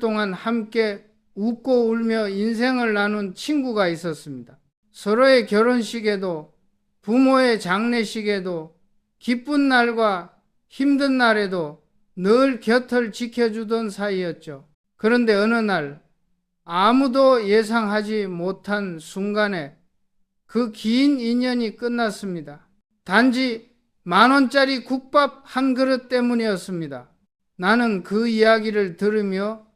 동안 함께 웃고 울며 인생을 나눈 친구가 있었습니다. 서로의 결혼식에도 부모의 장례식에도 기쁜 날과 힘든 날에도 늘 곁을 지켜주던 사이였죠. 그런데 어느 날 아무도 예상하지 못한 순간에 그 긴 인연이 끝났습니다. 단지 10,000원짜리 국밥 한 그릇 때문이었습니다. 나는 그 이야기를 들으며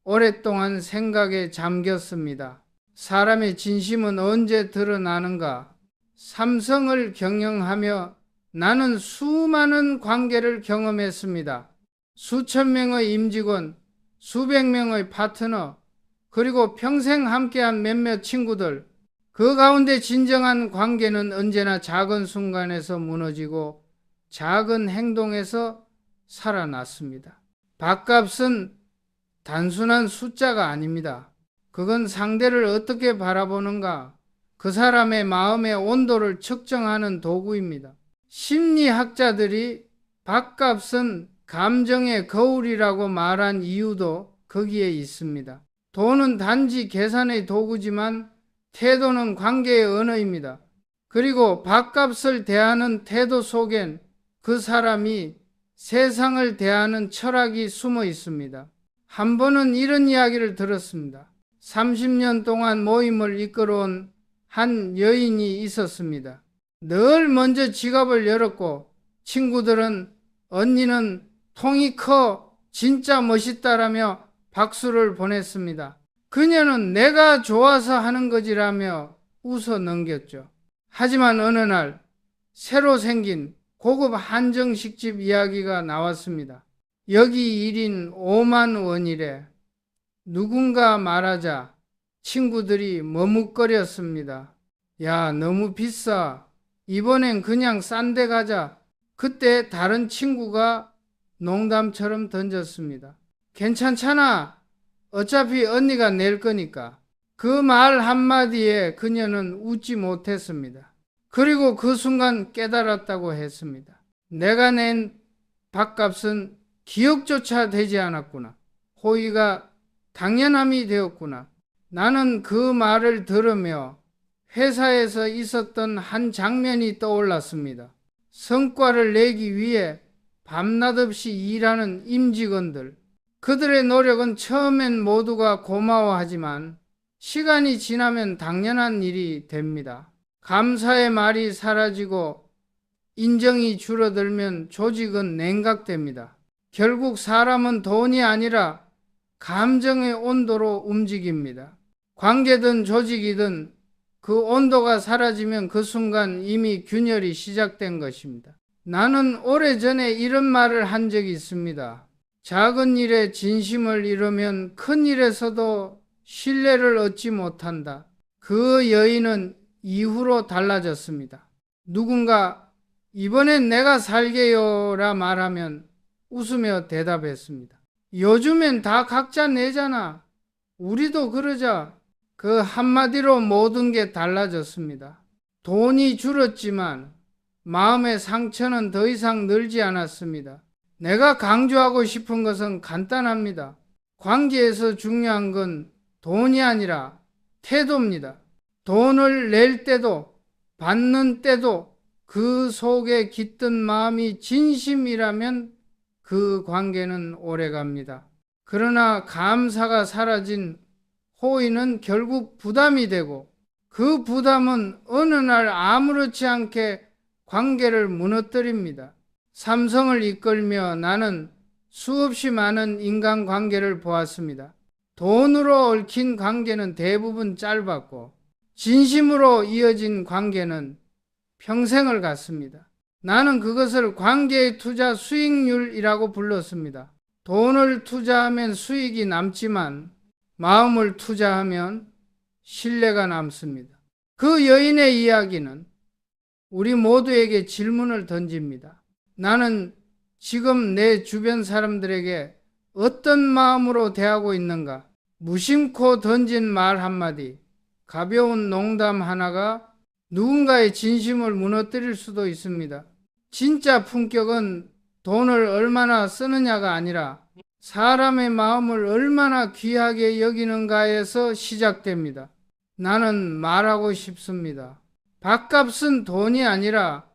오랫동안 생각에 잠겼습니다. 사람의 진심은 언제 드러나는가? 삼성을 경영하며 나는 수많은 관계를 경험했습니다. 수천 명의 임직원, 수백 명의 파트너, 그리고 평생 함께한 몇몇 친구들, 그 가운데 진정한 관계는 언제나 작은 순간에서 무너지고 작은 행동에서 살아났습니다. 밥값은 단순한 숫자가 아닙니다. 그건 상대를 어떻게 바라보는가, 그 사람의 마음의 온도를 측정하는 도구입니다. 심리학자들이 밥값은 감정의 거울이라고 말한 이유도 거기에 있습니다. 돈은 단지 계산의 도구지만 태도는 관계의 언어입니다. 그리고 밥값을 대하는 태도 속엔 그 사람이 세상을 대하는 철학이 숨어 있습니다. 한 번은 이런 이야기를 들었습니다. 30년 동안 모임을 이끌어온 한 여인이 있었습니다. 늘 먼저 지갑을 열었고 친구들은 언니는 통이 커 진짜 멋있다라며 박수를 보냈습니다. 그녀는 내가 좋아서 하는 거지라며 웃어 넘겼죠. 하지만 어느 날 새로 생긴 고급 한정식집 이야기가 나왔습니다. 여기 1인 5만 원이래. 누군가 말하자 친구들이 머뭇거렸습니다. 야, 너무 비싸. 이번엔 그냥 싼 데 가자. 그때 다른 친구가 농담처럼 던졌습니다. 괜찮잖아. 어차피 언니가 낼 거니까. 그 말 한마디에 그녀는 웃지 못했습니다. 그리고 그 순간 깨달았다고 했습니다. 내가 낸 밥값은 기억조차 되지 않았구나. 호의가 당연함이 되었구나. 나는 그 말을 들으며 회사에서 있었던 한 장면이 떠올랐습니다. 성과를 내기 위해 밤낮 없이 일하는 임직원들. 그들의 노력은 처음엔 모두가 고마워하지만 시간이 지나면 당연한 일이 됩니다. 감사의 말이 사라지고 인정이 줄어들면 조직은 냉각됩니다. 결국 사람은 돈이 아니라 감정의 온도로 움직입니다. 관계든 조직이든 그 온도가 사라지면 그 순간 이미 균열이 시작된 것입니다. 나는 오래전에 이런 말을 한 적이 있습니다. 작은 일에 진심을 잃으면 큰 일에서도 신뢰를 얻지 못한다. 그 여인은 이후로 달라졌습니다. 누군가 이번엔 내가 살게요라 말하면 웃으며 대답했습니다. 요즘엔 다 각자 내잖아. 우리도 그러자. 그 한마디로 모든 게 달라졌습니다. 돈이 줄었지만 마음의 상처는 더 이상 늘지 않았습니다. 내가 강조하고 싶은 것은 간단합니다. 관계에서 중요한 건 돈이 아니라 태도입니다. 돈을 낼 때도 받는 때도 그 속에 깃든 마음이 진심이라면 그 관계는 오래갑니다. 그러나 감사가 사라진 호의는 결국 부담이 되고 그 부담은 어느 날 아무렇지 않게 관계를 무너뜨립니다. 삼성을 이끌며 나는 수없이 많은 인간관계를 보았습니다. 돈으로 얽힌 관계는 대부분 짧았고 진심으로 이어진 관계는 평생을 갔습니다. 나는 그것을 관계의 투자 수익률이라고 불렀습니다. 돈을 투자하면 수익이 남지만 마음을 투자하면 신뢰가 남습니다. 그 여인의 이야기는 우리 모두에게 질문을 던집니다. 나는 지금 내 주변 사람들에게 어떤 마음으로 대하고 있는가? 무심코 던진 말 한마디, 가벼운 농담 하나가 누군가의 진심을 무너뜨릴 수도 있습니다. 진짜 품격은 돈을 얼마나 쓰느냐가 아니라 사람의 마음을 얼마나 귀하게 여기는가에서 시작됩니다. 나는 말하고 싶습니다. 밥값은 돈이 아니라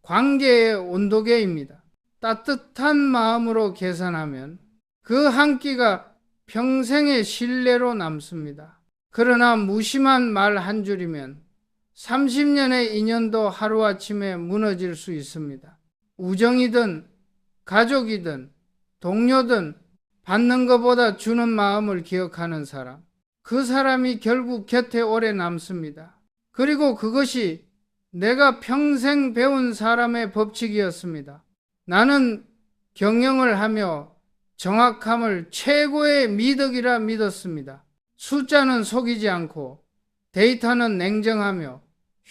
관계의 온도계입니다. 따뜻한 마음으로 계산하면 그 한 끼가 평생의 신뢰로 남습니다. 그러나 무심한 말 한 줄이면 30년의 인연도 하루아침에 무너질 수 있습니다. 우정이든 가족이든 동료든 받는 것보다 주는 마음을 기억하는 사람, 그 사람이 결국 곁에 오래 남습니다. 그리고 그것이 내가 평생 배운 사람의 법칙이었습니다. 나는 경영을 하며 정확함을 최고의 미덕이라 믿었습니다. 숫자는 속이지 않고 데이터는 냉정하며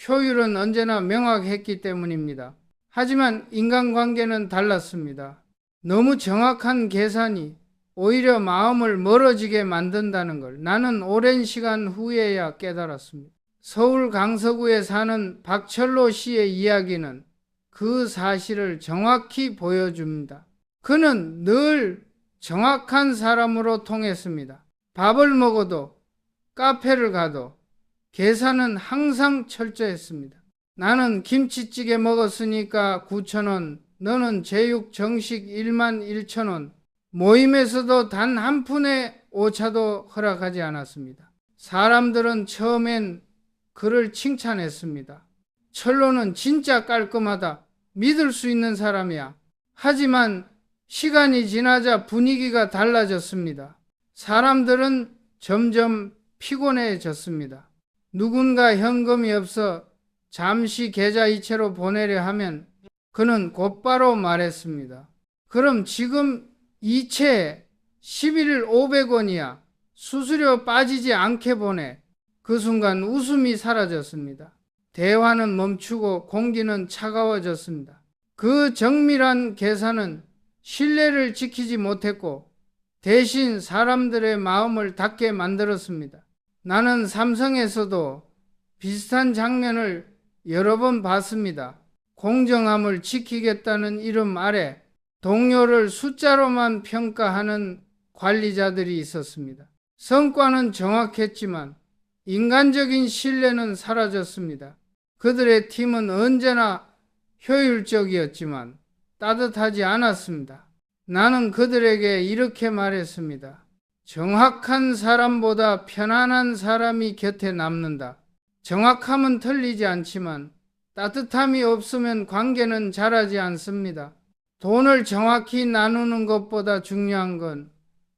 효율은 언제나 명확했기 때문입니다. 하지만 인간관계는 달랐습니다. 너무 정확한 계산이 오히려 마음을 멀어지게 만든다는 걸 나는 오랜 시간 후에야 깨달았습니다. 서울 강서구에 사는 박철로 씨의 이야기는 그 사실을 정확히 보여줍니다. 그는 늘 정확한 사람으로 통했습니다. 밥을 먹어도 카페를 가도 계산은 항상 철저했습니다. 나는 김치찌개 먹었으니까 9,000원, 너는 제육 정식 11,000원, 모임에서도 단 한 푼의 오차도 허락하지 않았습니다. 사람들은 처음엔 그를 칭찬했습니다. 철로는 진짜 깔끔하다. 믿을 수 있는 사람이야. 하지만 시간이 지나자 분위기가 달라졌습니다. 사람들은 점점 피곤해졌습니다. 누군가 현금이 없어 잠시 계좌 이체로 보내려 하면 그는 곧바로 말했습니다. 그럼 지금 이체 11일 500원이야. 수수료 빠지지 않게 보내. 그 순간 웃음이 사라졌습니다. 대화는 멈추고 공기는 차가워졌습니다. 그 정밀한 계산은 신뢰를 지키지 못했고 대신 사람들의 마음을 닫게 만들었습니다. 나는 삼성에서도 비슷한 장면을 여러 번 봤습니다. 공정함을 지키겠다는 이름 아래 동료를 숫자로만 평가하는 관리자들이 있었습니다. 성과는 정확했지만 인간적인 신뢰는 사라졌습니다. 그들의 팀은 언제나 효율적이었지만 따뜻하지 않았습니다. 나는 그들에게 이렇게 말했습니다. 정확한 사람보다 편안한 사람이 곁에 남는다. 정확함은 틀리지 않지만 따뜻함이 없으면 관계는 자라지 않습니다. 돈을 정확히 나누는 것보다 중요한 건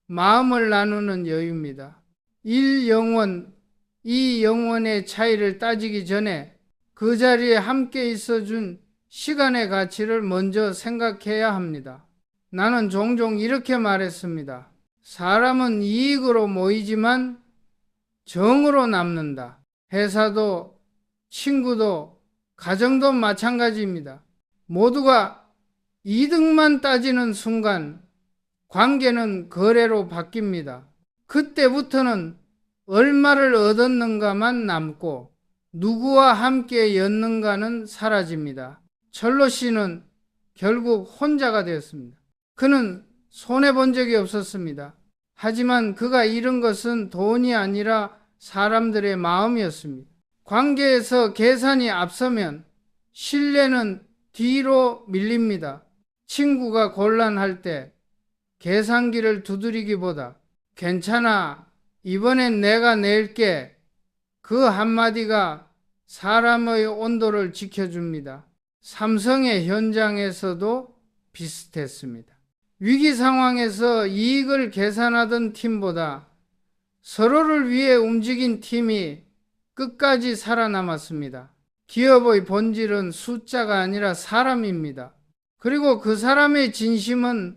마음을 나누는 여유입니다. 일 영혼, 이 영혼의 차이를 따지기 전에 그 자리에 함께 있어준 시간의 가치를 먼저 생각해야 합니다. 나는 종종 이렇게 말했습니다. 사람은 이익으로 모이지만 정으로 남는다. 회사도 친구도 가정도 마찬가지입니다. 모두가 이득만 따지는 순간 관계는 거래로 바뀝니다. 그때부터는 얼마를 얻었는가만 남고 누구와 함께 였는가는 사라집니다. 철로 씨는 결국 혼자가 되었습니다. 그는 손해본 적이 없었습니다. 하지만 그가 잃은 것은 돈이 아니라 사람들의 마음이었습니다. 관계에서 계산이 앞서면 신뢰는 뒤로 밀립니다. 친구가 곤란할 때 계산기를 두드리기보다 괜찮아, 이번엔 내가 낼게, 그 한마디가 사람의 온도를 지켜줍니다. 삼성의 현장에서도 비슷했습니다. 위기 상황에서 이익을 계산하던 팀보다 서로를 위해 움직인 팀이 끝까지 살아남았습니다. 기업의 본질은 숫자가 아니라 사람입니다. 그리고 그 사람의 진심은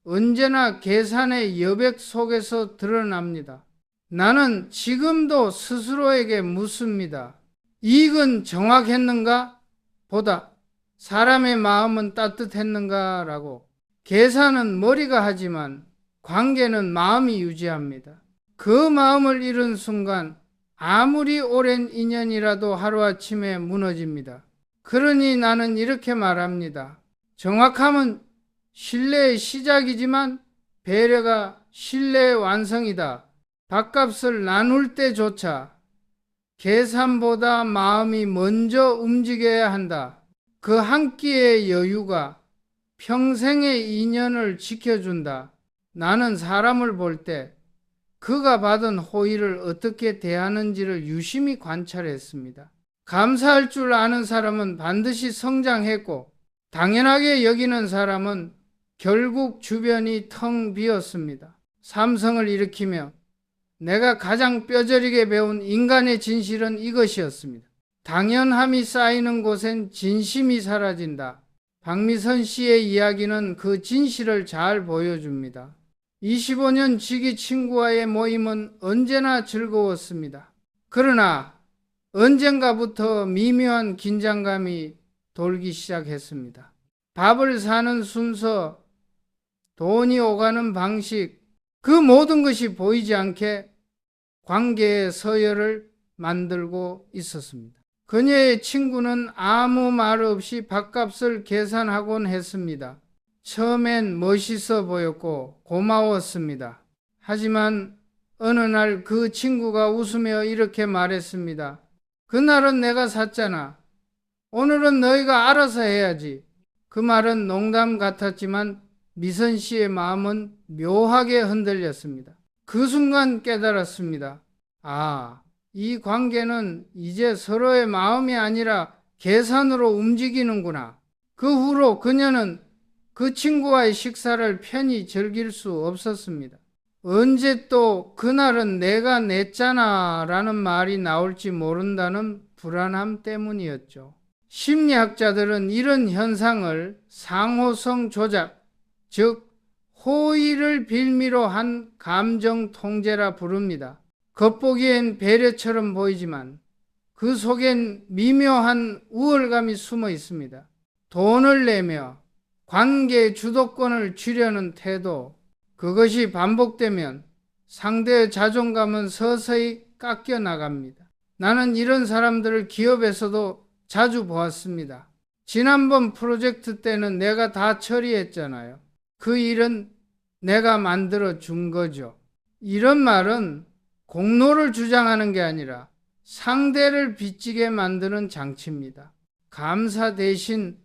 언제나 계산의 여백 속에서 드러납니다. 나는 지금도 스스로에게 묻습니다. 이익은 정확했는가? 보다 사람의 마음은 따뜻했는가? 라고. 계산은 머리가 하지만 관계는 마음이 유지합니다. 그 마음을 잃은 순간 아무리 오랜 인연이라도 하루아침에 무너집니다. 그러니 나는 이렇게 말합니다. 정확함은 신뢰의 시작이지만 배려가 신뢰의 완성이다. 밥값을 나눌 때조차 계산보다 마음이 먼저 움직여야 한다. 그 한 끼의 여유가 평생의 인연을 지켜준다. 나는 사람을 볼 때 그가 받은 호의를 어떻게 대하는지를 유심히 관찰했습니다. 감사할 줄 아는 사람은 반드시 성장했고, 당연하게 여기는 사람은 결국 주변이 텅 비었습니다. 삼성을 일으키며 내가 가장 뼈저리게 배운 인간의 진실은 이것이었습니다. 당연함이 쌓이는 곳엔 진심이 사라진다. 박미선 씨의 이야기는 그 진실을 잘 보여줍니다. 25년 지기 친구와의 모임은 언제나 즐거웠습니다. 그러나 언젠가부터 미묘한 긴장감이 돌기 시작했습니다. 밥을 사는 순서, 돈이 오가는 방식, 그 모든 것이 보이지 않게 관계의 서열을 만들고 있었습니다. 그녀의 친구는 아무 말 없이 밥값을 계산하곤 했습니다. 처음엔 멋있어 보였고 고마웠습니다. 하지만 어느 날 그 친구가 웃으며 이렇게 말했습니다. 그날은 내가 샀잖아. 오늘은 너희가 알아서 해야지. 그 말은 농담 같았지만 미선 씨의 마음은 묘하게 흔들렸습니다. 그 순간 깨달았습니다. 이 관계는 이제 서로의 마음이 아니라 계산으로 움직이는구나. 그 후로 그녀는 그 친구와의 식사를 편히 즐길 수 없었습니다. 언제 또 그날은 내가 냈잖아 라는 말이 나올지 모른다는 불안함 때문이었죠. 심리학자들은 이런 현상을 상호성 조작, 즉 호의를 빌미로 한 감정 통제라 부릅니다. 겉보기엔 배려처럼 보이지만 그 속엔 미묘한 우월감이 숨어 있습니다. 돈을 내며 관계의 주도권을 쥐려는 태도, 그것이 반복되면 상대의 자존감은 서서히 깎여 나갑니다. 나는 이런 사람들을 기업에서도 자주 보았습니다. 지난번 프로젝트 때는 내가 다 처리했잖아요. 그 일은 내가 만들어 준 거죠. 이런 말은 공로를 주장하는 게 아니라 상대를 빚지게 만드는 장치입니다. 감사 대신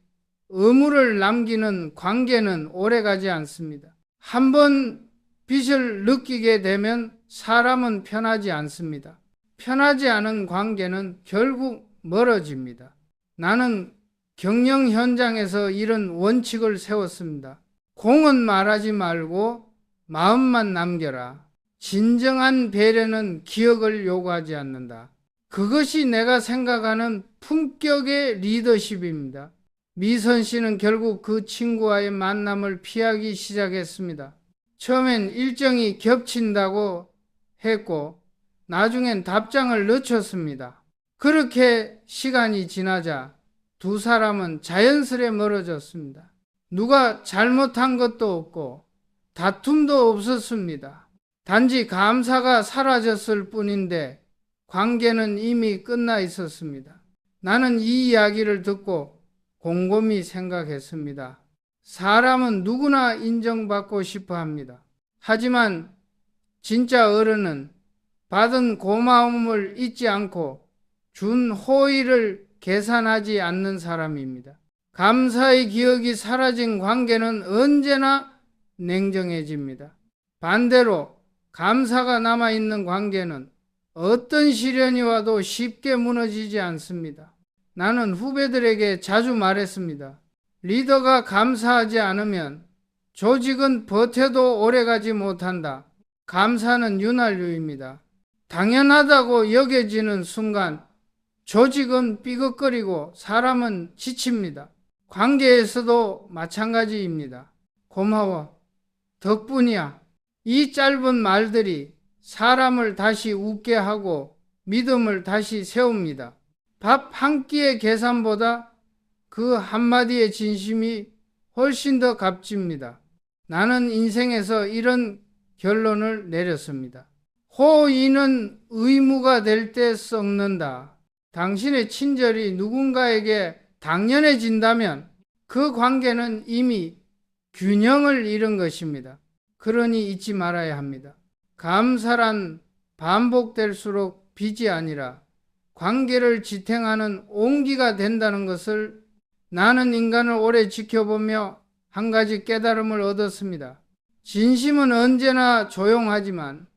의무를 남기는 관계는 오래가지 않습니다. 한번 빚을 느끼게 되면 사람은 편하지 않습니다. 편하지 않은 관계는 결국 멀어집니다. 나는 경영 현장에서 이런 원칙을 세웠습니다. 공은 말하지 말고 마음만 남겨라. 진정한 배려는 기억을 요구하지 않는다. 그것이 내가 생각하는 품격의 리더십입니다. 미선 씨는 결국 그 친구와의 만남을 피하기 시작했습니다. 처음엔 일정이 겹친다고 했고 나중엔 답장을 늦췄습니다. 그렇게 시간이 지나자 두 사람은 자연스레 멀어졌습니다. 누가 잘못한 것도 없고 다툼도 없었습니다. 단지 감사가 사라졌을 뿐인데 관계는 이미 끝나 있었습니다. 나는 이 이야기를 듣고 곰곰이 생각했습니다. 사람은 누구나 인정받고 싶어 합니다. 하지만 진짜 어른은 받은 고마움을 잊지 않고 준 호의를 계산하지 않는 사람입니다. 감사의 기억이 사라진 관계는 언제나 냉정해집니다. 반대로 감사가 남아있는 관계는 어떤 시련이 와도 쉽게 무너지지 않습니다. 나는 후배들에게 자주 말했습니다. 리더가 감사하지 않으면 조직은 버텨도 오래가지 못한다. 감사는 윤활유입니다. 당연하다고 여겨지는 순간 조직은 삐걱거리고 사람은 지칩니다. 관계에서도 마찬가지입니다. 고마워, 덕분이야. 이 짧은 말들이 사람을 다시 웃게 하고 믿음을 다시 세웁니다. 밥 한 끼의 계산보다 그 한마디의 진심이 훨씬 더 값집니다. 나는 인생에서 이런 결론을 내렸습니다. 호의는 의무가 될 때 썩는다. 당신의 친절이 누군가에게 당연해진다면 그 관계는 이미 균형을 잃은 것입니다. 그러니 잊지 말아야 합니다. 감사란 반복될수록 빚이 아니라 관계를 지탱하는 온기가 된다는 것을 나는 인간을 오래 지켜보며 한 가지 깨달음을 얻었습니다. 진심은 언제나 조용하지만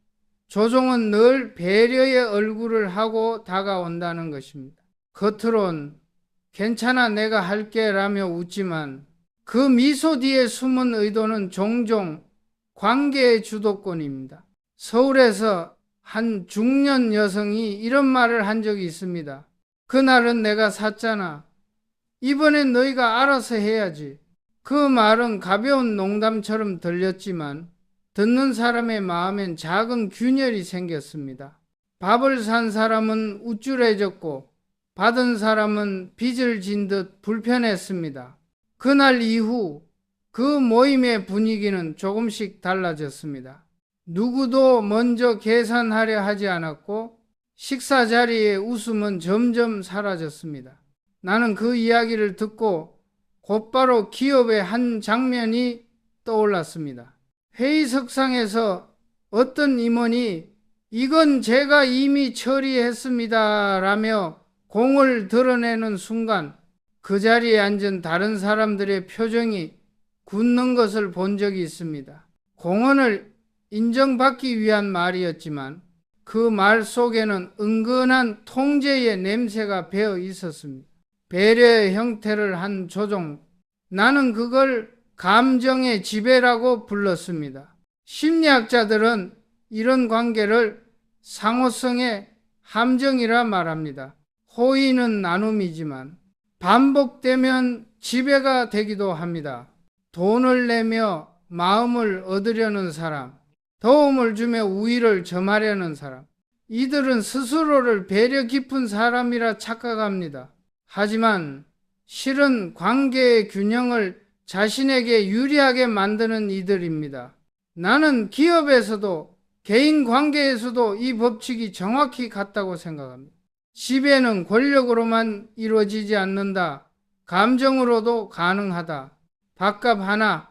조종은 늘 배려의 얼굴을 하고 다가온다는 것입니다. 겉으론 괜찮아 내가 할게 라며 웃지만 그 미소 뒤에 숨은 의도는 종종 관계의 주도권입니다. 서울에서 한 중년 여성이 이런 말을 한 적이 있습니다. 그날은 내가 샀잖아. 이번엔 너희가 알아서 해야지. 그 말은 가벼운 농담처럼 들렸지만 듣는 사람의 마음엔 작은 균열이 생겼습니다. 밥을 산 사람은 우쭐해졌고 받은 사람은 빚을 진 듯 불편했습니다. 그날 이후 그 모임의 분위기는 조금씩 달라졌습니다. 누구도 먼저 계산하려 하지 않았고 식사 자리의 웃음은 점점 사라졌습니다. 나는 그 이야기를 듣고 곧바로 기업의 한 장면이 떠올랐습니다. 회의석상에서 어떤 임원이 이건 제가 이미 처리했습니다 라며 공을 드러내는 순간 그 자리에 앉은 다른 사람들의 표정이 굳는 것을 본 적이 있습니다. 공헌을 인정받기 위한 말이었지만 그 말 속에는 은근한 통제의 냄새가 배어 있었습니다. 배려의 형태를 한 조종, 나는 그걸 감정의 지배라고 불렀습니다. 심리학자들은 이런 관계를 상호성의 함정이라 말합니다. 호의는 나눔이지만 반복되면 지배가 되기도 합니다. 돈을 내며 마음을 얻으려는 사람, 도움을 주며 우위를 점하려는 사람, 이들은 스스로를 배려 깊은 사람이라 착각합니다. 하지만 실은 관계의 균형을 자신에게 유리하게 만드는 이들입니다. 나는 기업에서도 개인 관계에서도 이 법칙이 정확히 같다고 생각합니다. 지배는 권력으로만 이루어지지 않는다. 감정으로도 가능하다. 밥값 하나,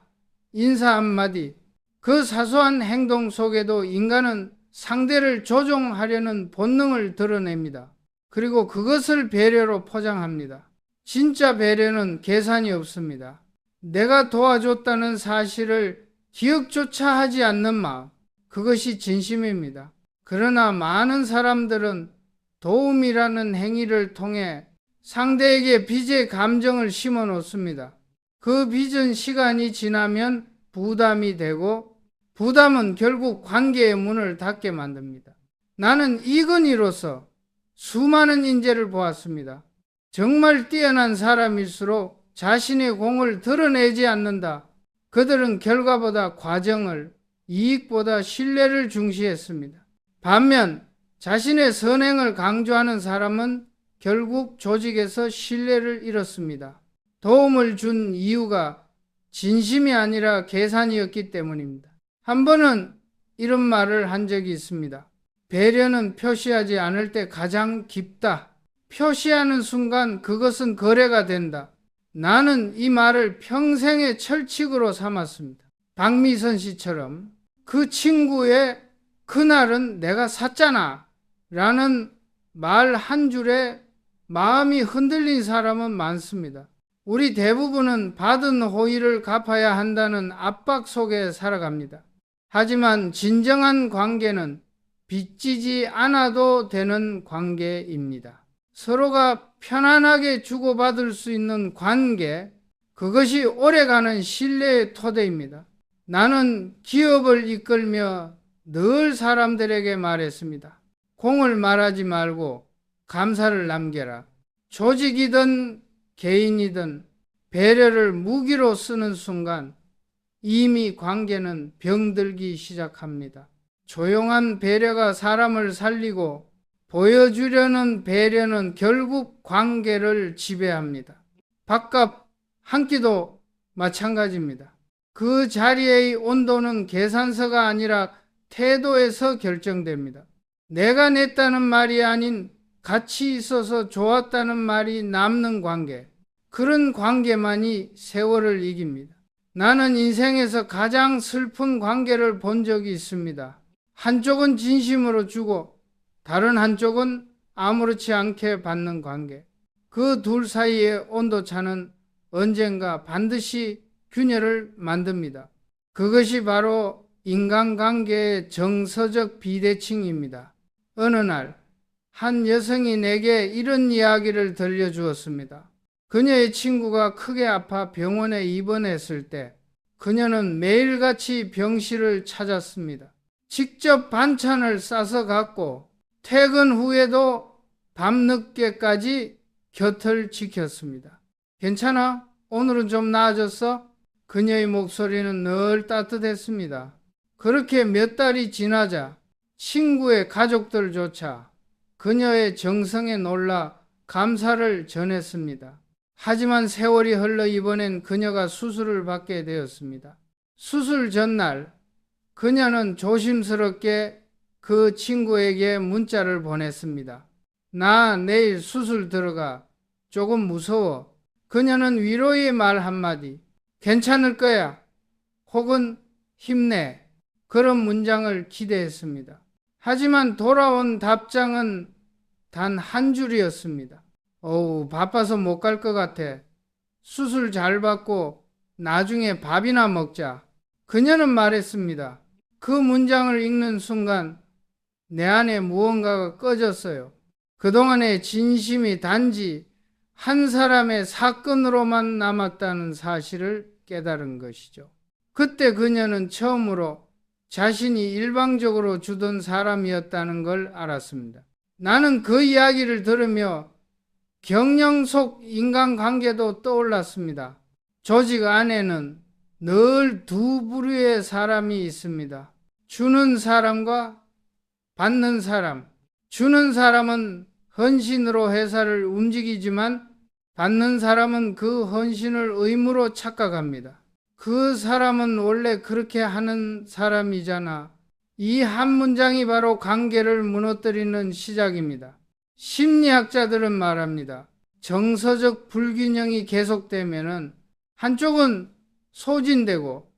인사 한마디, 그 사소한 행동 속에도 인간은 상대를 조종하려는 본능을 드러냅니다. 그리고 그것을 배려로 포장합니다. 진짜 배려는 계산이 없습니다. 내가 도와줬다는 사실을 기억조차 하지 않는 마음, 그것이 진심입니다. 그러나 많은 사람들은 도움이라는 행위를 통해 상대에게 빚의 감정을 심어 놓습니다. 그 빚은 시간이 지나면 부담이 되고 부담은 결국 관계의 문을 닫게 만듭니다. 나는 이건희로서 수많은 인재를 보았습니다. 정말 뛰어난 사람일수록 자신의 공을 드러내지 않는다. 그들은 결과보다 과정을, 이익보다 신뢰를 중시했습니다. 반면 자신의 선행을 강조하는 사람은 결국 조직에서 신뢰를 잃었습니다. 도움을 준 이유가 진심이 아니라 계산이었기 때문입니다. 한 번은 이런 말을 한 적이 있습니다. 배려는 표시하지 않을 때 가장 깊다. 표시하는 순간 그것은 거래가 된다. 나는 이 말을 평생의 철칙으로 삼았습니다. 박미선 씨처럼 그 친구의 그날은 내가 샀잖아 라는 말 한 줄에 마음이 흔들린 사람은 많습니다. 우리 대부분은 받은 호의를 갚아야 한다는 압박 속에 살아갑니다. 하지만 진정한 관계는 빚지지 않아도 되는 관계입니다. 서로가 편안하게 주고받을 수 있는 관계, 그것이 오래가는 신뢰의 토대입니다. 나는 기업을 이끌며 늘 사람들에게 말했습니다. 공을 말하지 말고 감사를 남겨라. 조직이든 개인이든 배려를 무기로 쓰는 순간 이미 관계는 병들기 시작합니다. 조용한 배려가 사람을 살리고 보여주려는 배려는 결국 관계를 지배합니다. 밥값 한 끼도 마찬가지입니다. 그 자리의 온도는 계산서가 아니라 태도에서 결정됩니다. 내가 냈다는 말이 아닌 같이 있어서 좋았다는 말이 남는 관계, 그런 관계만이 세월을 이깁니다. 나는 인생에서 가장 슬픈 관계를 본 적이 있습니다. 한쪽은 진심으로 주고 다른 한쪽은 아무렇지 않게 받는 관계. 그 둘 사이의 온도차는 언젠가 반드시 균열을 만듭니다. 그것이 바로 인간관계의 정서적 비대칭입니다. 어느 날 한 여성이 내게 이런 이야기를 들려주었습니다. 그녀의 친구가 크게 아파 병원에 입원했을 때 그녀는 매일같이 병실을 찾았습니다. 직접 반찬을 싸서 갖고 퇴근 후에도 밤늦게까지 곁을 지켰습니다. 괜찮아? 오늘은 좀 나아졌어? 그녀의 목소리는 늘 따뜻했습니다. 그렇게 몇 달이 지나자 친구의 가족들조차 그녀의 정성에 놀라 감사를 전했습니다. 하지만 세월이 흘러 이번엔 그녀가 수술을 받게 되었습니다. 수술 전날 그녀는 조심스럽게 그 친구에게 문자를 보냈습니다. 나 내일 수술 들어가. 조금 무서워. 그녀는 위로의 말 한마디, 괜찮을 거야. 혹은 힘내. 그런 문장을 기대했습니다. 하지만 돌아온 답장은 단 한 줄이었습니다. 어우, 바빠서 못 갈 것 같아. 수술 잘 받고 나중에 밥이나 먹자. 그녀는 말했습니다. 그 문장을 읽는 순간 내 안에 무언가가 꺼졌어요. 그동안의 진심이 단지 한 사람의 사건으로만 남았다는 사실을 깨달은 것이죠. 그때 그녀는 처음으로 자신이 일방적으로 주던 사람이었다는 걸 알았습니다. 나는 그 이야기를 들으며 경영 속 인간관계도 떠올랐습니다. 조직 안에는 늘 두 부류의 사람이 있습니다. 주는 사람과 받는 사람. 주는 사람은 헌신으로 회사를 움직이지만 받는 사람은 그 헌신을 의무로 착각합니다. 그 사람은 원래 그렇게 하는 사람이잖아. 이 한 문장이 바로 관계를 무너뜨리는 시작입니다. 심리학자들은 말합니다. 정서적 불균형이 계속되면은 한쪽은 소진되고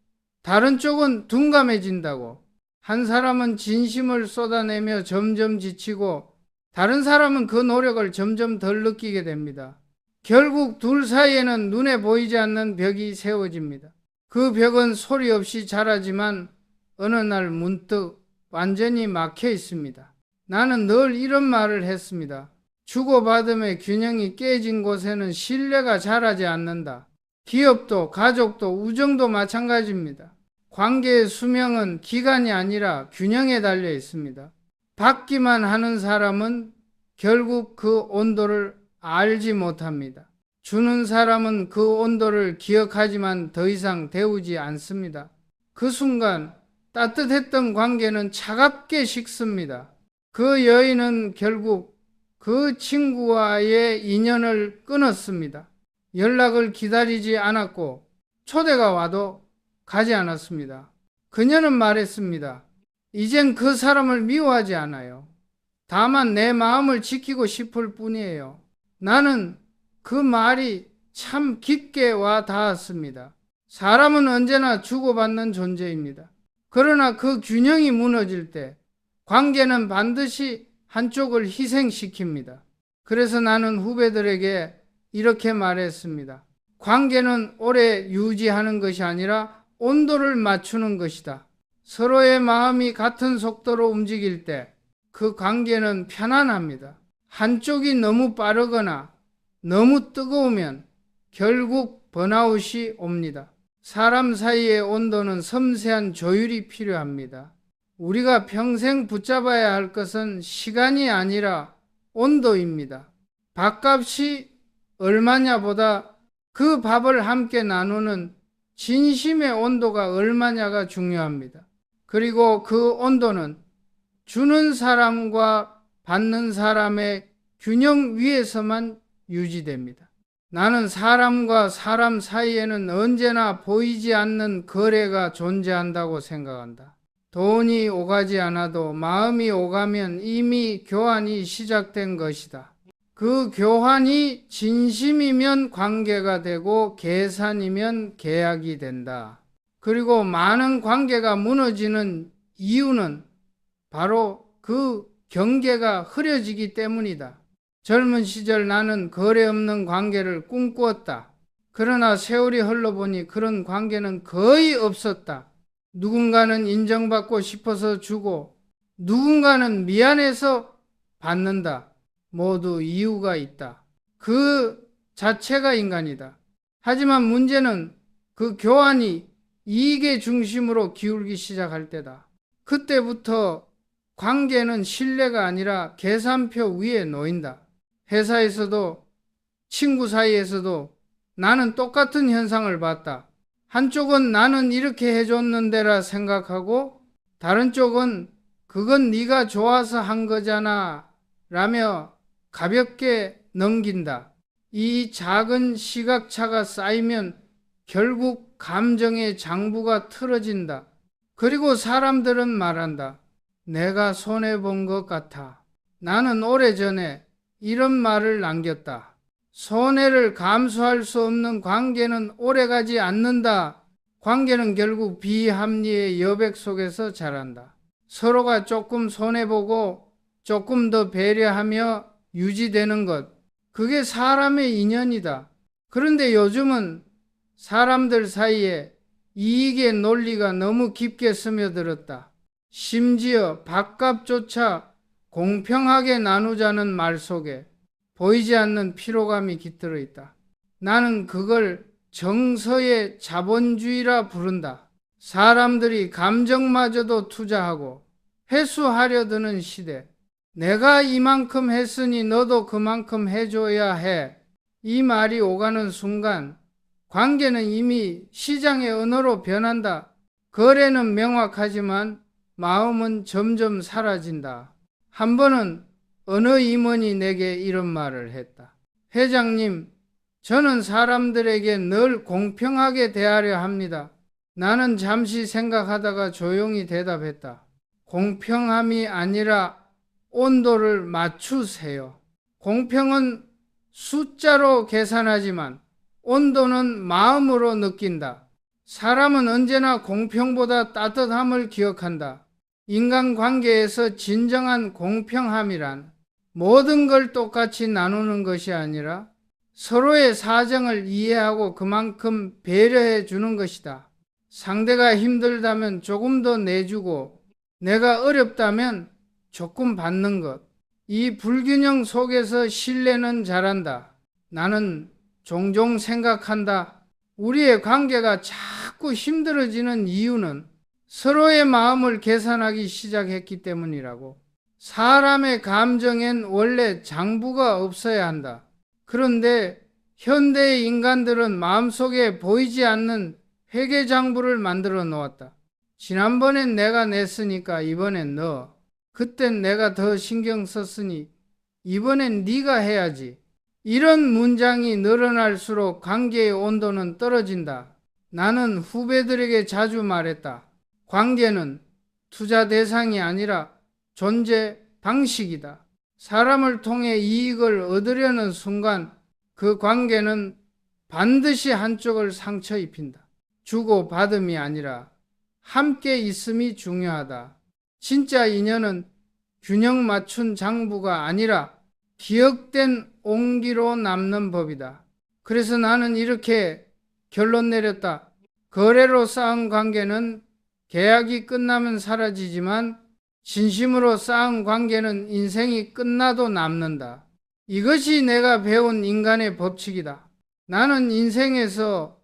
다른 쪽은 둔감해진다고. 한 사람은 진심을 쏟아내며 점점 지치고 다른 사람은 그 노력을 점점 덜 느끼게 됩니다. 결국 둘 사이에는 눈에 보이지 않는 벽이 세워집니다. 그 벽은 소리 없이 자라지만 어느 날 문득 완전히 막혀 있습니다. 나는 늘 이런 말을 했습니다. 주고받음의 균형이 깨진 곳에는 신뢰가 자라지 않는다. 기업도 가족도 우정도 마찬가지입니다. 관계의 수명은 기간이 아니라 균형에 달려 있습니다. 받기만 하는 사람은 결국 그 온도를 알지 못합니다. 주는 사람은 그 온도를 기억하지만 더 이상 데우지 않습니다. 그 순간 따뜻했던 관계는 차갑게 식습니다. 그 여인은 결국 그 친구와의 인연을 끊었습니다. 연락을 기다리지 않았고 초대가 와도 가지 않았습니다. 그녀는 말했습니다. 이젠 그 사람을 미워하지 않아요. 다만 내 마음을 지키고 싶을 뿐이에요. 나는 그 말이 참 깊게 와 닿았습니다. 사람은 언제나 주고받는 존재입니다. 그러나 그 균형이 무너질 때 관계는 반드시 한쪽을 희생시킵니다. 그래서 나는 후배들에게 이렇게 말했습니다. 관계는 오래 유지하는 것이 아니라 온도를 맞추는 것이다. 서로의 마음이 같은 속도로 움직일 때 그 관계는 편안합니다. 한쪽이 너무 빠르거나 너무 뜨거우면 결국 번아웃이 옵니다. 사람 사이의 온도는 섬세한 조율이 필요합니다. 우리가 평생 붙잡아야 할 것은 시간이 아니라 온도입니다. 밥값이 얼마냐보다 그 밥을 함께 나누는 진심의 온도가 얼마냐가 중요합니다. 그리고 그 온도는 주는 사람과 받는 사람의 균형 위에서만 유지됩니다. 나는 사람과 사람 사이에는 언제나 보이지 않는 거래가 존재한다고 생각한다. 돈이 오가지 않아도 마음이 오가면 이미 교환이 시작된 것이다. 그 교환이 진심이면 관계가 되고 계산이면 계약이 된다. 그리고 많은 관계가 무너지는 이유는 바로 그 경계가 흐려지기 때문이다. 젊은 시절 나는 거래 없는 관계를 꿈꾸었다. 그러나 세월이 흘러보니 그런 관계는 거의 없었다. 누군가는 인정받고 싶어서 주고 누군가는 미안해서 받는다. 모두 이유가 있다. 그 자체가 인간이다. 하지만 문제는 그 교환이 이익의 중심으로 기울기 시작할 때다. 그때부터 관계는 신뢰가 아니라 계산표 위에 놓인다. 회사에서도 친구 사이에서도 나는 똑같은 현상을 봤다. 한쪽은 나는 이렇게 해줬는데라 생각하고 다른 쪽은 그건 네가 좋아서 한 거잖아 라며 가볍게 넘긴다. 이 작은 시각차가 쌓이면 결국 감정의 장부가 틀어진다. 그리고 사람들은 말한다. 내가 손해본 것 같아. 나는 오래전에 이런 말을 남겼다. 손해를 감수할 수 없는 관계는 오래가지 않는다. 관계는 결국 비합리의 여백 속에서 자란다. 서로가 조금 손해보고 조금 더 배려하며 유지되는 것. 그게 사람의 인연이다. 그런데 요즘은 사람들 사이에 이익의 논리가 너무 깊게 스며들었다. 심지어 밥값조차 공평하게 나누자는 말 속에 보이지 않는 피로감이 깃들어 있다. 나는 그걸 정서의 자본주의라 부른다. 사람들이 감정마저도 투자하고 회수하려 드는 시대. 내가 이만큼 했으니 너도 그만큼 해줘야 해. 이 말이 오가는 순간 관계는 이미 시장의 언어로 변한다. 거래는 명확하지만 마음은 점점 사라진다. 한 번은 어느 임원이 내게 이런 말을 했다. 회장님, 저는 사람들에게 늘 공평하게 대하려 합니다. 나는 잠시 생각하다가 조용히 대답했다. 공평함이 아니라 온도를 맞추세요. 공평은 숫자로 계산하지만 온도는 마음으로 느낀다. 사람은 언제나 공평보다 따뜻함을 기억한다. 인간관계에서 진정한 공평함이란 모든 걸 똑같이 나누는 것이 아니라 서로의 사정을 이해하고 그만큼 배려해 주는 것이다. 상대가 힘들다면 조금 더 내주고 내가 어렵다면 조금 받는 것. 이 불균형 속에서 신뢰는 자란다. 나는 종종 생각한다. 우리의 관계가 자꾸 힘들어지는 이유는 서로의 마음을 계산하기 시작했기 때문이라고. 사람의 감정엔 원래 장부가 없어야 한다. 그런데 현대의 인간들은 마음속에 보이지 않는 회계장부를 만들어 놓았다. 지난번엔 내가 냈으니까 이번엔 너. 그땐 내가 더 신경 썼으니 이번엔 네가 해야지. 이런 문장이 늘어날수록 관계의 온도는 떨어진다. 나는 후배들에게 자주 말했다. 관계는 투자 대상이 아니라 존재 방식이다. 사람을 통해 이익을 얻으려는 순간 그 관계는 반드시 한쪽을 상처 입힌다. 주고 받음이 아니라 함께 있음이 중요하다. 진짜 인연은 균형 맞춘 장부가 아니라 기억된 온기로 남는 법이다. 그래서 나는 이렇게 결론 내렸다. 거래로 쌓은 관계는 계약이 끝나면 사라지지만 진심으로 쌓은 관계는 인생이 끝나도 남는다. 이것이 내가 배운 인간의 법칙이다. 나는 인생에서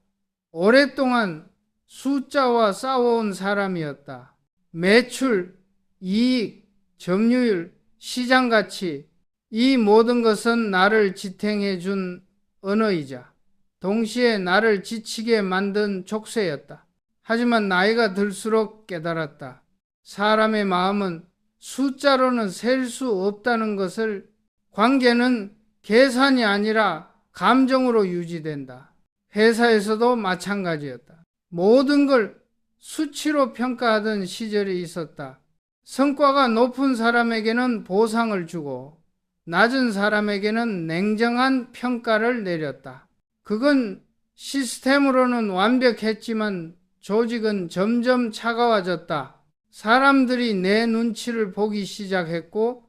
오랫동안 숫자와 싸워온 사람이었다. 매출, 이익, 점유율, 시장가치, 이 모든 것은 나를 지탱해 준 언어이자 동시에 나를 지치게 만든 족쇄였다. 하지만 나이가 들수록 깨달았다. 사람의 마음은 숫자로는 셀 수 없다는 것을. 관계는 계산이 아니라 감정으로 유지된다. 회사에서도 마찬가지였다. 모든 걸 수치로 평가하던 시절이 있었다. 성과가 높은 사람에게는 보상을 주고 낮은 사람에게는 냉정한 평가를 내렸다. 그건 시스템으로는 완벽했지만 조직은 점점 차가워졌다. 사람들이 내 눈치를 보기 시작했고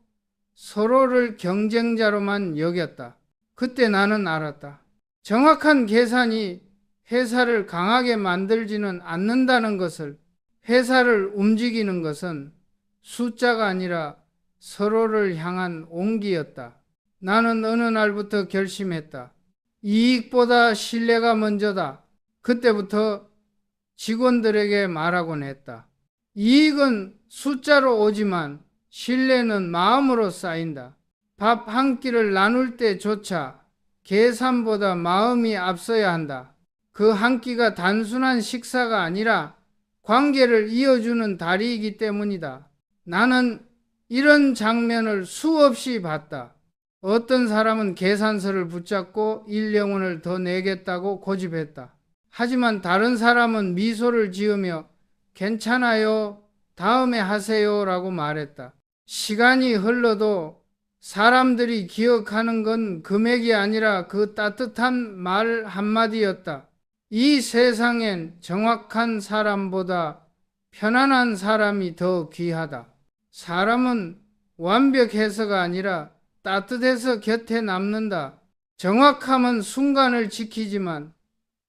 서로를 경쟁자로만 여겼다. 그때 나는 알았다. 정확한 계산이 회사를 강하게 만들지는 않는다는 것을. 회사를 움직이는 것은 숫자가 아니라 서로를 향한 온기였다. 나는 어느 날부터 결심했다. 이익보다 신뢰가 먼저다. 그때부터 직원들에게 말하곤 했다. 이익은 숫자로 오지만 신뢰는 마음으로 쌓인다. 밥 한 끼를 나눌 때조차 계산보다 마음이 앞서야 한다. 그 한 끼가 단순한 식사가 아니라 관계를 이어주는 다리이기 때문이다. 나는 이런 장면을 수없이 봤다. 어떤 사람은 계산서를 붙잡고 1영원을 더 내겠다고 고집했다. 하지만 다른 사람은 미소를 지으며 괜찮아요, 다음에 하세요 라고 말했다. 시간이 흘러도 사람들이 기억하는 건 금액이 아니라 그 따뜻한 말 한마디였다. 이 세상엔 정확한 사람보다 편안한 사람이 더 귀하다. 사람은 완벽해서가 아니라 따뜻해서 곁에 남는다. 정확함은 순간을 지키지만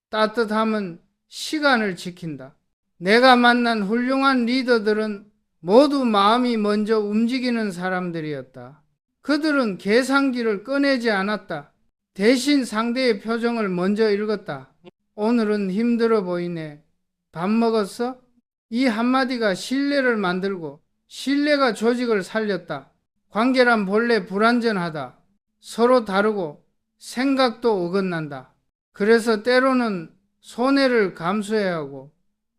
따뜻함은 시간을 지킨다. 내가 만난 훌륭한 리더들은 모두 마음이 먼저 움직이는 사람들이었다. 그들은 계산기를 꺼내지 않았다. 대신 상대의 표정을 먼저 읽었다. 오늘은 힘들어 보이네. 밥 먹었어? 이 한마디가 신뢰를 만들고 신뢰가 조직을 살렸다. 관계란 본래 불완전하다. 서로 다르고 생각도 어긋난다. 그래서 때로는 손해를 감수해야 하고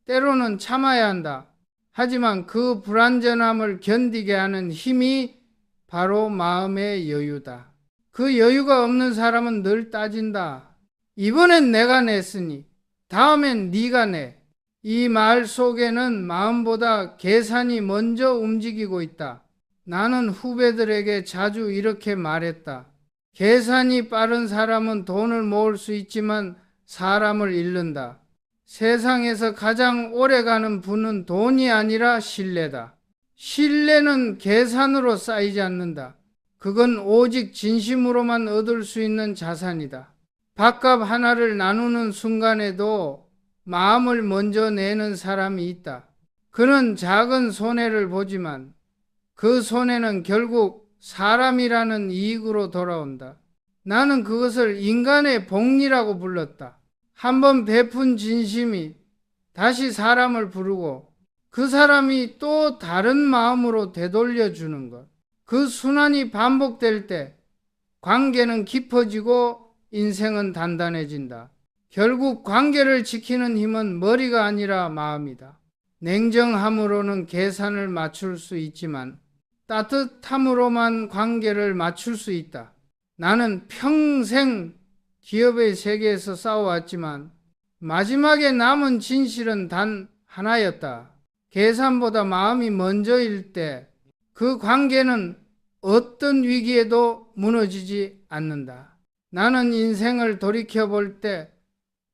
때로는 참아야 한다. 하지만 그 불완전함을 견디게 하는 힘이 바로 마음의 여유다. 그 여유가 없는 사람은 늘 따진다. 이번엔 내가 냈으니 다음엔 네가 내. 이 말 속에는 마음보다 계산이 먼저 움직이고 있다. 나는 후배들에게 자주 이렇게 말했다. 계산이 빠른 사람은 돈을 모을 수 있지만 사람을 잃는다. 세상에서 가장 오래가는 부는 돈이 아니라 신뢰다. 신뢰는 계산으로 쌓이지 않는다. 그건 오직 진심으로만 얻을 수 있는 자산이다. 밥값 하나를 나누는 순간에도 마음을 먼저 내는 사람이 있다. 그는 작은 손해를 보지만 그 손해는 결국 사람이라는 이익으로 돌아온다. 나는 그것을 인간의 복리라고 불렀다. 한번 베푼 진심이 다시 사람을 부르고 그 사람이 또 다른 마음으로 되돌려 주는 것. 그 순환이 반복될 때 관계는 깊어지고 인생은 단단해진다. 결국 관계를 지키는 힘은 머리가 아니라 마음이다. 냉정함으로는 계산을 맞출 수 있지만 따뜻함으로만 관계를 맞출 수 있다. 나는 평생 기업의 세계에서 싸워왔지만 마지막에 남은 진실은 단 하나였다. 계산보다 마음이 먼저일 때 그 관계는 어떤 위기에도 무너지지 않는다. 나는 인생을 돌이켜볼 때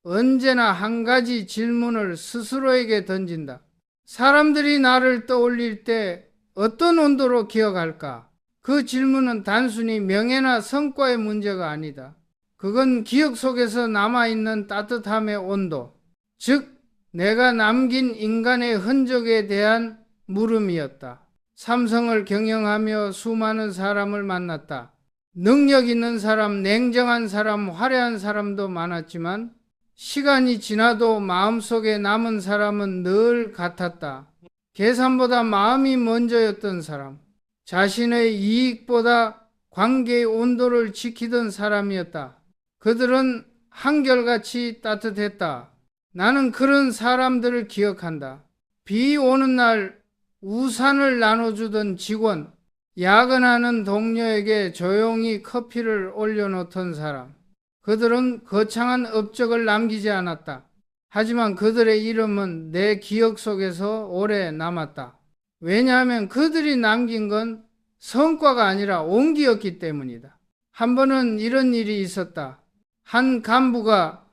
언제나 한 가지 질문을 스스로에게 던진다. 사람들이 나를 떠올릴 때 어떤 온도로 기억할까? 그 질문은 단순히 명예나 성과의 문제가 아니다. 그건 기억 속에서 남아있는 따뜻함의 온도, 즉 내가 남긴 인간의 흔적에 대한 물음이었다. 삼성을 경영하며 수많은 사람을 만났다. 능력 있는 사람, 냉정한 사람, 화려한 사람도 많았지만 시간이 지나도 마음속에 남은 사람은 늘 같았다. 계산보다 마음이 먼저였던 사람, 자신의 이익보다 관계의 온도를 지키던 사람이었다. 그들은 한결같이 따뜻했다. 나는 그런 사람들을 기억한다. 비 오는 날 우산을 나눠주던 직원, 야근하는 동료에게 조용히 커피를 올려놓던 사람. 그들은 거창한 업적을 남기지 않았다. 하지만 그들의 이름은 내 기억 속에서 오래 남았다. 왜냐하면 그들이 남긴 건 성과가 아니라 온기였기 때문이다. 한 번은 이런 일이 있었다. 한 간부가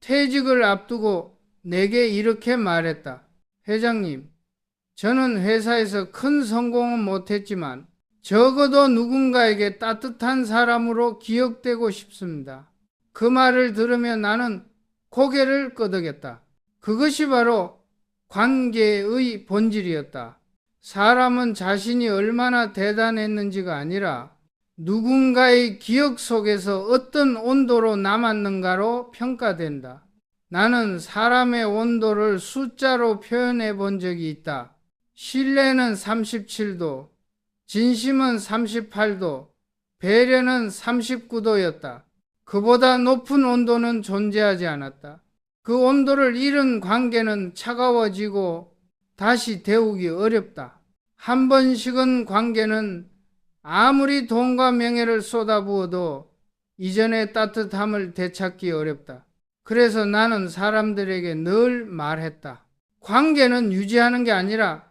퇴직을 앞두고 내게 이렇게 말했다. 회장님, 저는 회사에서 큰 성공은 못했지만 적어도 누군가에게 따뜻한 사람으로 기억되고 싶습니다. 그 말을 들으며 나는 고개를 끄덕였다. 그것이 바로 관계의 본질이었다. 사람은 자신이 얼마나 대단했는지가 아니라 누군가의 기억 속에서 어떤 온도로 남았는가로 평가된다. 나는 사람의 온도를 숫자로 표현해 본 적이 있다. 신뢰는 37도, 진심은 38도, 배려는 39도였다. 그보다 높은 온도는 존재하지 않았다. 그 온도를 잃은 관계는 차가워지고 다시 데우기 어렵다. 한 번 식은 관계는 아무리 돈과 명예를 쏟아부어도 이전의 따뜻함을 되찾기 어렵다. 그래서 나는 사람들에게 늘 말했다. 관계는 유지하는 게 아니라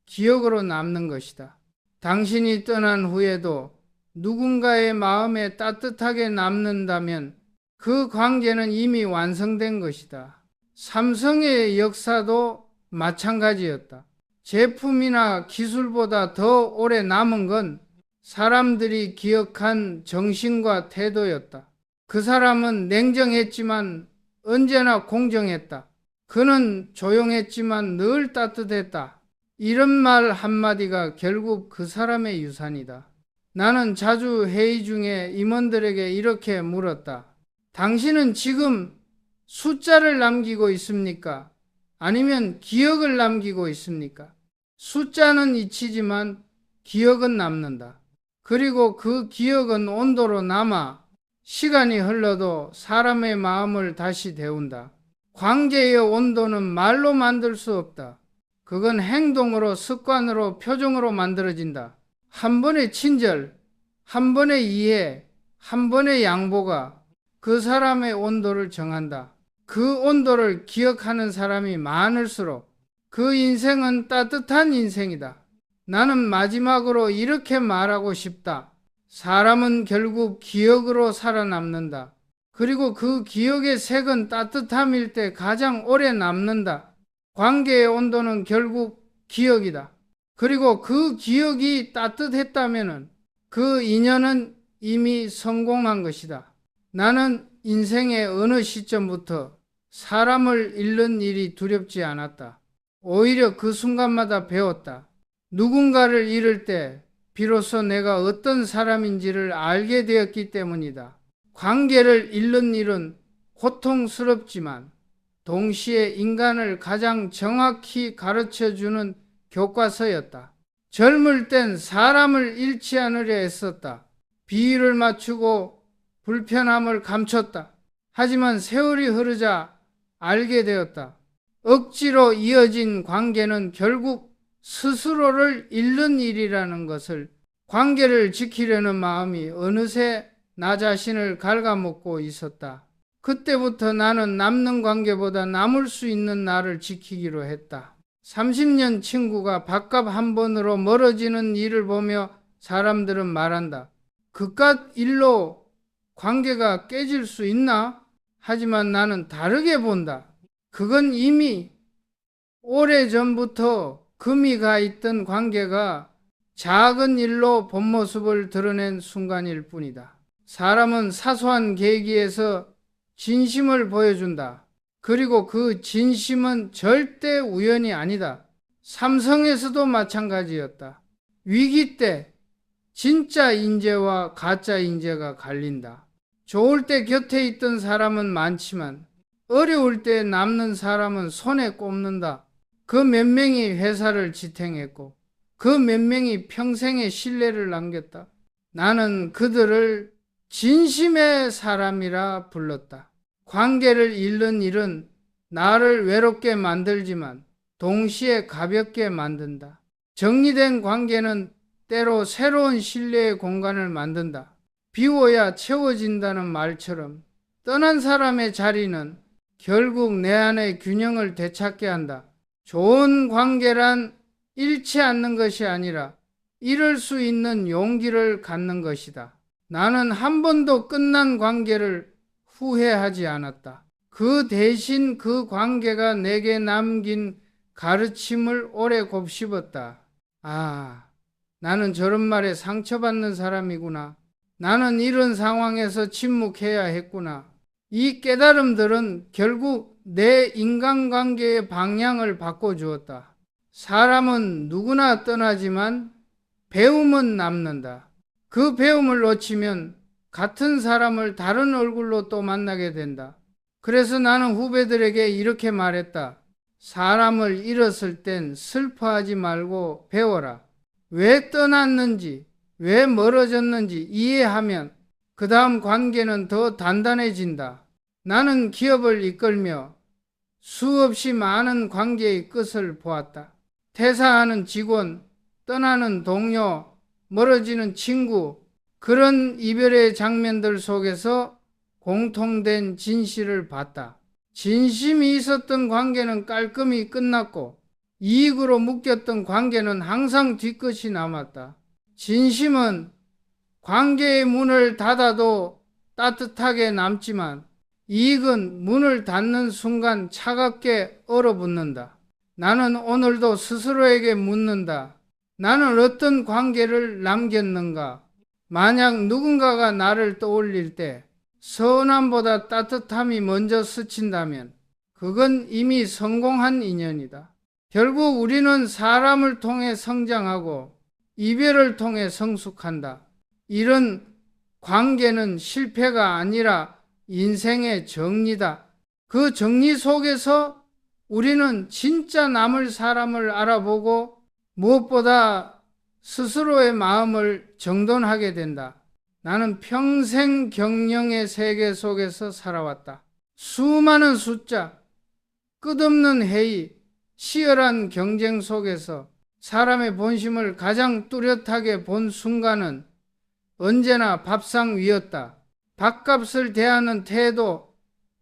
기억으로 남는 것이다. 당신이 떠난 후에도 누군가의 마음에 따뜻하게 남는다면 그 관계는 이미 완성된 것이다. 삼성의 역사도 마찬가지였다. 제품이나 기술보다 더 오래 남은 건 사람들이 기억한 정신과 태도였다. 그 사람은 냉정했지만 언제나 공정했다. 그는 조용했지만 늘 따뜻했다. 이런 말 한마디가 결국 그 사람의 유산이다. 나는 자주 회의 중에 임원들에게 이렇게 물었다. 당신은 지금 숫자를 남기고 있습니까? 아니면 기억을 남기고 있습니까? 숫자는 잊히지만 기억은 남는다. 그리고 그 기억은 온도로 남아 시간이 흘러도 사람의 마음을 다시 데운다. 관계의 온도는 말로 만들 수 없다. 그건 행동으로, 습관으로, 표정으로 만들어진다. 한 번의 친절, 한 번의 이해, 한 번의 양보가 그 사람의 온도를 정한다. 그 온도를 기억하는 사람이 많을수록 그 인생은 따뜻한 인생이다. 나는 마지막으로 이렇게 말하고 싶다. 사람은 결국 기억으로 살아남는다. 그리고 그 기억의 색은 따뜻함일 때 가장 오래 남는다. 관계의 온도는 결국 기억이다. 그리고 그 기억이 따뜻했다면 그 인연은 이미 성공한 것이다. 나는 인생의 어느 시점부터 사람을 잃는 일이 두렵지 않았다. 오히려 그 순간마다 배웠다. 누군가를 잃을 때 비로소 내가 어떤 사람인지를 알게 되었기 때문이다. 관계를 잃는 일은 고통스럽지만 동시에 인간을 가장 정확히 가르쳐주는 교과서였다. 젊을 땐 사람을 잃지 않으려 애썼다. 비위를 맞추고 불편함을 감췄다. 하지만 세월이 흐르자 알게 되었다. 억지로 이어진 관계는 결국 스스로를 잃는 일이라는 것을, 관계를 지키려는 마음이 어느새 나 자신을 갉아먹고 있었다. 그때부터 나는 남는 관계보다 남을 수 있는 나를 지키기로 했다. 30년 친구가 밥값 한 번으로 멀어지는 일을 보며 사람들은 말한다. 그깟 일로 관계가 깨질 수 있나? 하지만 나는 다르게 본다. 그건 이미 오래전부터 금이 가 있던 관계가 작은 일로 본 모습을 드러낸 순간일 뿐이다. 사람은 사소한 계기에서 진심을 보여준다. 그리고 그 진심은 절대 우연이 아니다. 삼성에서도 마찬가지였다. 위기 때 진짜 인재와 가짜 인재가 갈린다. 좋을 때 곁에 있던 사람은 많지만 어려울 때 남는 사람은 손에 꼽는다. 그 몇 명이 회사를 지탱했고 그 몇 명이 평생의 신뢰를 남겼다. 나는 그들을 진심의 사람이라 불렀다. 관계를 잃는 일은 나를 외롭게 만들지만 동시에 가볍게 만든다. 정리된 관계는 때로 새로운 신뢰의 공간을 만든다. 비워야 채워진다는 말처럼 떠난 사람의 자리는 결국 내 안의 균형을 되찾게 한다. 좋은 관계란 잃지 않는 것이 아니라 이럴 수 있는 용기를 갖는 것이다. 나는 한 번도 끝난 관계를 후회하지 않았다. 그 대신 그 관계가 내게 남긴 가르침을 오래 곱씹었다. 아, 나는 저런 말에 상처받는 사람이구나. 나는 이런 상황에서 침묵해야 했구나. 이 깨달음들은 결국 내 인간관계의 방향을 바꿔주었다. 사람은 누구나 떠나지만 배움은 남는다. 그 배움을 놓치면 같은 사람을 다른 얼굴로 또 만나게 된다. 그래서 나는 후배들에게 이렇게 말했다. 사람을 잃었을 땐 슬퍼하지 말고 배워라. 왜 떠났는지, 왜 멀어졌는지 이해하면 그 다음 관계는 더 단단해진다. 나는 기업을 이끌며 수없이 많은 관계의 끝을 보았다. 퇴사하는 직원, 떠나는 동료, 멀어지는 친구, 그런 이별의 장면들 속에서 공통된 진실을 봤다. 진심이 있었던 관계는 깔끔히 끝났고 이익으로 묶였던 관계는 항상 뒤끝이 남았다. 진심은 관계의 문을 닫아도 따뜻하게 남지만 이익은 문을 닫는 순간 차갑게 얼어붙는다. 나는 오늘도 스스로에게 묻는다. 나는 어떤 관계를 남겼는가? 만약 누군가가 나를 떠올릴 때 서운함보다 따뜻함이 먼저 스친다면 그건 이미 성공한 인연이다. 결국 우리는 사람을 통해 성장하고 이별을 통해 성숙한다. 이런 관계는 실패가 아니라 인생의 정리다. 그 정리 속에서 우리는 진짜 남을 사람을 알아보고 무엇보다 스스로의 마음을 정돈하게 된다. 나는 평생 경영의 세계 속에서 살아왔다. 수많은 숫자, 끝없는 회의, 치열한 경쟁 속에서 사람의 본심을 가장 뚜렷하게 본 순간은 언제나 밥상 위였다. 밥값을 대하는 태도,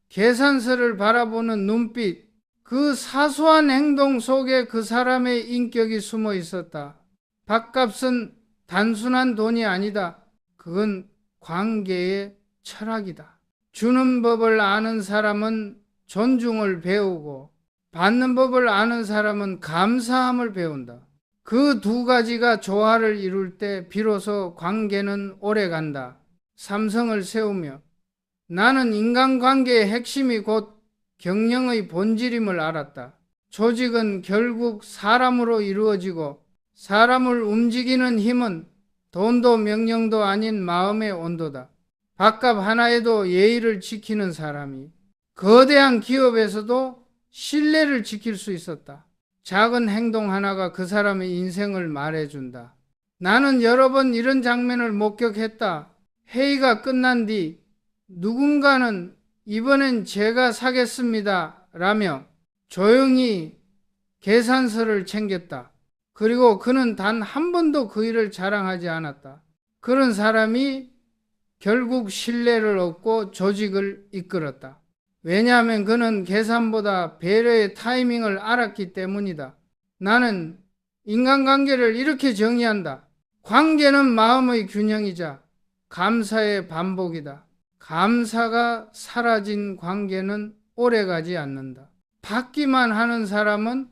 계산서를 바라보는 눈빛, 그 사소한 행동 속에 그 사람의 인격이 숨어 있었다. 밥값은 단순한 돈이 아니다. 그건 관계의 철학이다. 주는 법을 아는 사람은 존중을 배우고 받는 법을 아는 사람은 감사함을 배운다. 그 두 가지가 조화를 이룰 때 비로소 관계는 오래간다. 삼성을 세우며 나는 인간관계의 핵심이 곧 경영의 본질임을 알았다. 조직은 결국 사람으로 이루어지고 사람을 움직이는 힘은 돈도 명령도 아닌 마음의 온도다. 밥값 하나에도 예의를 지키는 사람이 거대한 기업에서도 신뢰를 지킬 수 있었다. 작은 행동 하나가 그 사람의 인생을 말해준다. 나는 여러 번 이런 장면을 목격했다. 회의가 끝난 뒤 누군가는 이번엔 제가 사겠습니다 라며 조용히 계산서를 챙겼다. 그리고 그는 단 한 번도 그 일을 자랑하지 않았다. 그런 사람이 결국 신뢰를 얻고 조직을 이끌었다. 왜냐하면 그는 계산보다 배려의 타이밍을 알았기 때문이다. 나는 인간관계를 이렇게 정의한다. 관계는 마음의 균형이자 감사의 반복이다. 감사가 사라진 관계는 오래가지 않는다. 받기만 하는 사람은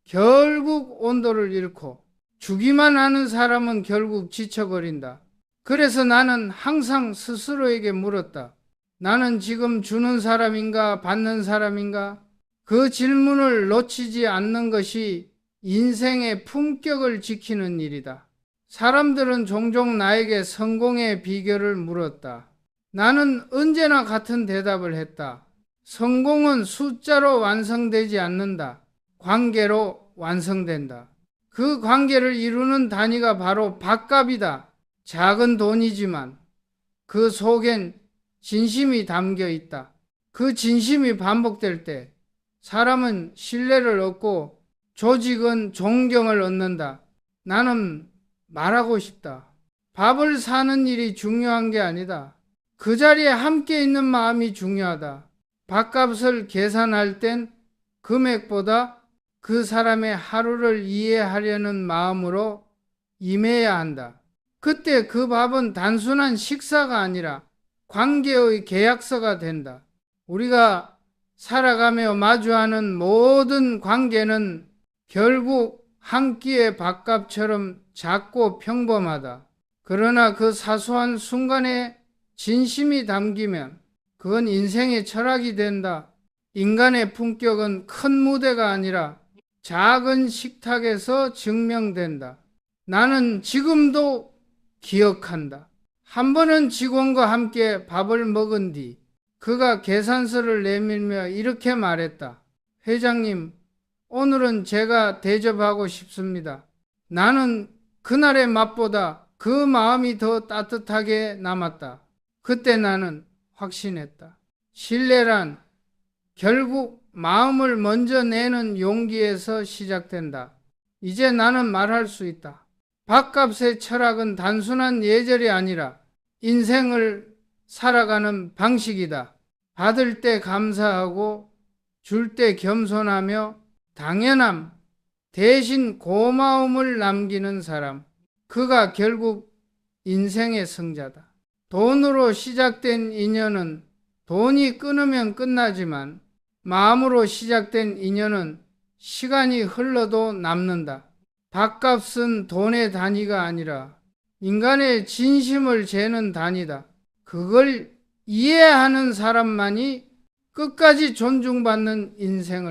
결국 온도를 잃고 주기만 하는 사람은 결국 지쳐버린다. 그래서 나는 항상 스스로에게 물었다. 나는 지금 주는 사람인가 받는 사람인가? 그 질문을 놓치지 않는 것이 인생의 품격을 지키는 일이다. 사람들은 종종 나에게 성공의 비결을 물었다. 나는 언제나 같은 대답을 했다. 성공은 숫자로 완성되지 않는다. 관계로 완성된다. 그 관계를 이루는 단위가 바로 밥값이다. 작은 돈이지만 그 속엔 진심이 담겨 있다. 그 진심이 반복될 때 사람은 신뢰를 얻고 조직은 존경을 얻는다. 나는 말하고 싶다. 밥을 사는 일이 중요한 게 아니다. 그 자리에 함께 있는 마음이 중요하다. 밥값을 계산할 땐 금액보다 그 사람의 하루를 이해하려는 마음으로 임해야 한다. 그때 그 밥은 단순한 식사가 아니라 관계의 계약서가 된다. 우리가 살아가며 마주하는 모든 관계는 결국 한 끼의 밥값처럼 작고 평범하다. 그러나 그 사소한 순간에 진심이 담기면 그건 인생의 철학이 된다. 인간의 품격은 큰 무대가 아니라 작은 식탁에서 증명된다. 나는 지금도 기억한다. 한 번은 직원과 함께 밥을 먹은 뒤 그가 계산서를 내밀며 이렇게 말했다. 회장님, 오늘은 제가 대접하고 싶습니다. 나는 그날의 맛보다 그 마음이 더 따뜻하게 남았다. 그때 나는 확신했다. 신뢰란 결국 마음을 먼저 내는 용기에서 시작된다. 이제 나는 말할 수 있다. 밥값의 철학은 단순한 예절이 아니라 인생을 살아가는 방식이다. 받을 때 감사하고 줄 때 겸손하며 당연함 대신 고마움을 남기는 사람. 그가 결국 인생의 승자다. 돈으로 시작된 인연은 돈이 끊으면 끝나지만 마음으로 시작된 인연은 시간이 흘러도 남는다. 밥값은 돈의 단위가 아니라 인간의 진심을 재는 단위다. 그걸 이해하는 사람만이 끝까지 존중받는 인생을